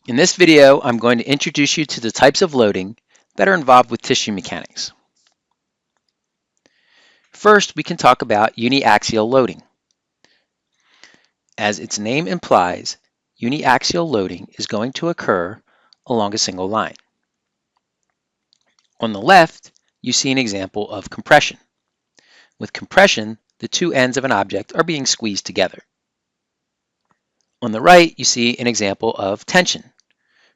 In this video, I'm going to introduce you to the types of loading that are involved with tissue mechanics. First, we can talk about uniaxial loading. As its name implies, uniaxial loading is going to occur along a single line. On the left, you see an example of compression. With compression, the two ends of an object are being squeezed together. On the right, you see an example of tension.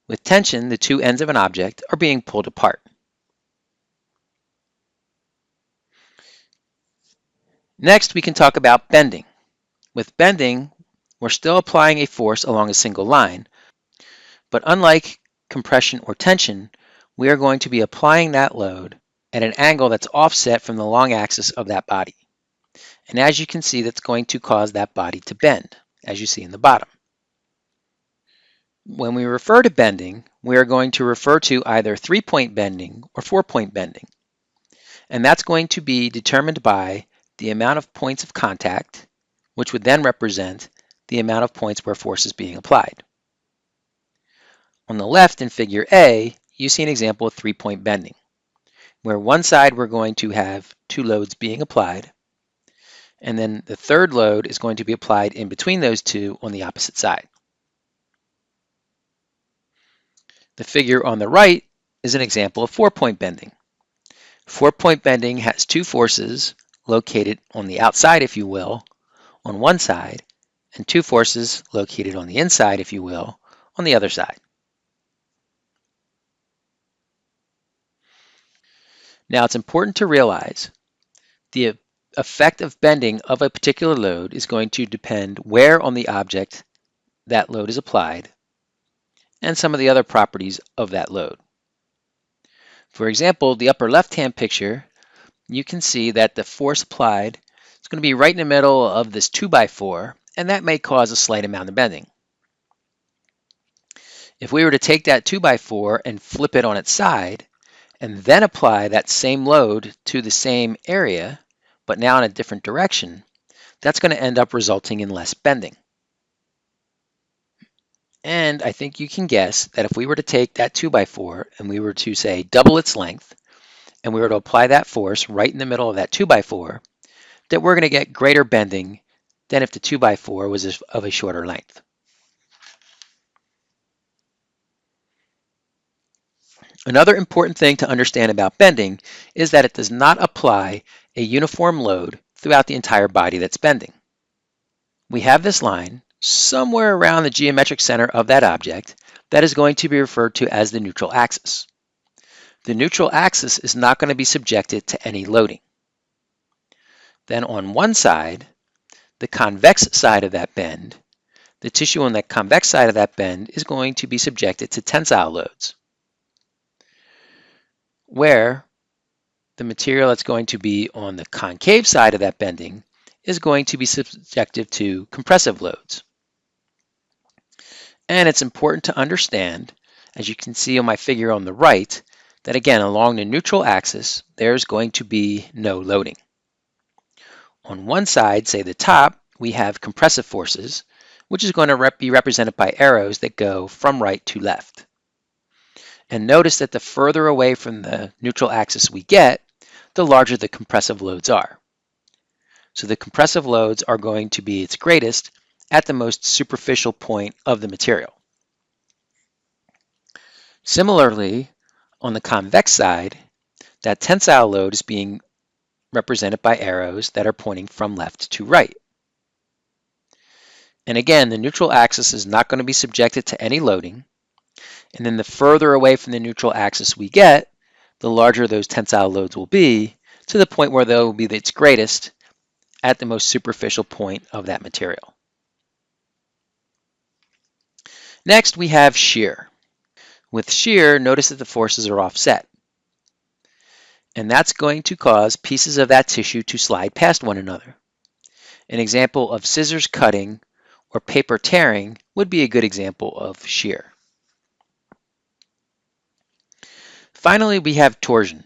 With tension, the two ends of an object are being pulled apart. Next, we can talk about bending. With bending, we're still applying a force along a single line, but unlike compression or tension, we are going to be applying that load at an angle that's offset from the long axis of that body. And as you can see, that's going to cause that body to bend, as you see in the bottom. When we refer to bending, we are going to refer to either 3-point bending or 4-point bending. And that's going to be determined by the amount of points of contact, which would then represent the amount of points where force is being applied. On the left in figure A, you see an example of 3-point bending, where one side we're going to have two loads being applied, and then the third load is going to be applied in between those two on the opposite side. The figure on the right is an example of 4-point bending. 4-point bending has two forces located on the outside, if you will, on one side, and two forces located on the inside, if you will, on the other side. Now, it's important to realize the effect of bending of a particular load is going to depend where on the object that load is applied and some of the other properties of that load. For example, the upper left-hand picture, you can see that the force applied is going to be right in the middle of this 2x4, and that may cause a slight amount of bending. If we were to take that 2x4 and flip it on its side, and then apply that same load to the same area, but now in a different direction, that's going to end up resulting in less bending. And I think you can guess that if we were to take that 2x4 and we were to say double its length, and we were to apply that force right in the middle of that 2x4, that we're going to get greater bending than if the 2x4 was of a shorter length. Another important thing to understand about bending is that it does not apply a uniform load throughout the entire body that's bending. We have this line somewhere around the geometric center of that object that is going to be referred to as the neutral axis. The neutral axis is not going to be subjected to any loading. Then on one side, the convex side of that bend, the tissue on that convex side of that bend is going to be subjected to tensile loads, where the material that's going to be on the concave side of that bending is going to be subjected to compressive loads. And it's important to understand, as you can see on my figure on the right, that again, along the neutral axis, there's going to be no loading. On one side, say the top, we have compressive forces, which is going to be represented by arrows that go from right to left. And notice that the further away from the neutral axis we get, the larger the compressive loads are. So the compressive loads are going to be its greatest at the most superficial point of the material. Similarly, on the convex side, that tensile load is being represented by arrows that are pointing from left to right. And again, the neutral axis is not going to be subjected to any loading. And then the further away from the neutral axis we get, the larger those tensile loads will be, to the point where they'll be its greatest at the most superficial point of that material. Next, we have shear. With shear, notice that the forces are offset. And that's going to cause pieces of that tissue to slide past one another. An example of scissors cutting or paper tearing would be a good example of shear. Finally, we have torsion.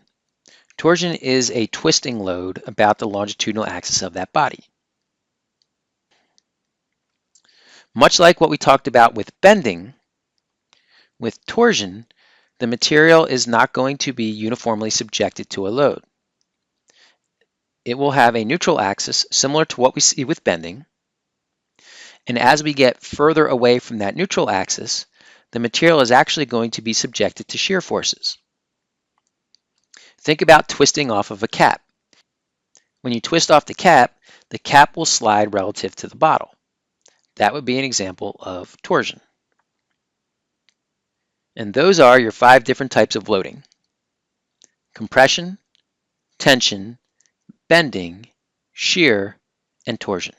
Torsion is a twisting load about the longitudinal axis of that body. Much like what we talked about with bending, With torsion, the material is not going to be uniformly subjected to a load. It will have a neutral axis similar to what we see with bending. And as we get further away from that neutral axis, the material is actually going to be subjected to shear forces. Think about twisting off of a cap. When you twist off the cap will slide relative to the bottle. That would be an example of torsion. And those are your 5 different types of loading: compression, tension, bending, shear, and torsion.